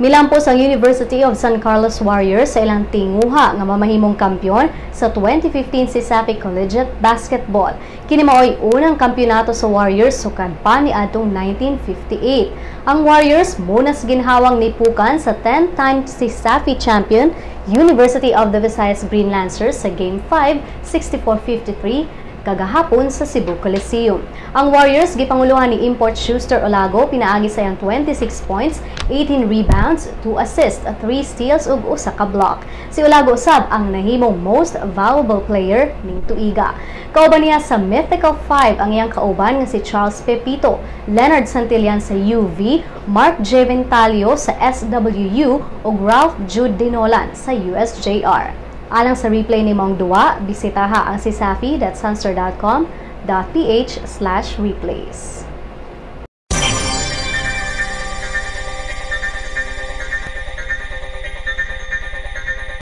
Milampos ang University of San Carlos Warriors sa ilang tinguha nga mamahimong kampyon sa 2015 cesafi Collegiate Basketball. Kini maoy unang kampyonato sa Warriors sukad pa ni adtong 1958. Ang Warriors munas ginhawang nipukan sa 10-time cesafi champion University of the Visayas Green Lancers sa Game 5, 64-53 kagahapon sa Cebu Coliseum. Ang Warriors gipanguluhan ni import Schuster Olago pinaagi sa iyang 26 points, 18 rebounds, 2 assists, 3 steals ug usa ka block. Si Olago usab ang nahimong most valuable player ning tuiga. Kauban niya sa Mythical 5 ang iyang kauban nga si Charles Pepito, Leonard Santillan sa UV, Mark J. Ventalio sa SWU ug Ralph Jude Dinolan sa USJR. Alang sa replay ni mong duwa, bisitaha ang cesafi.sunstar.com.ph/replays.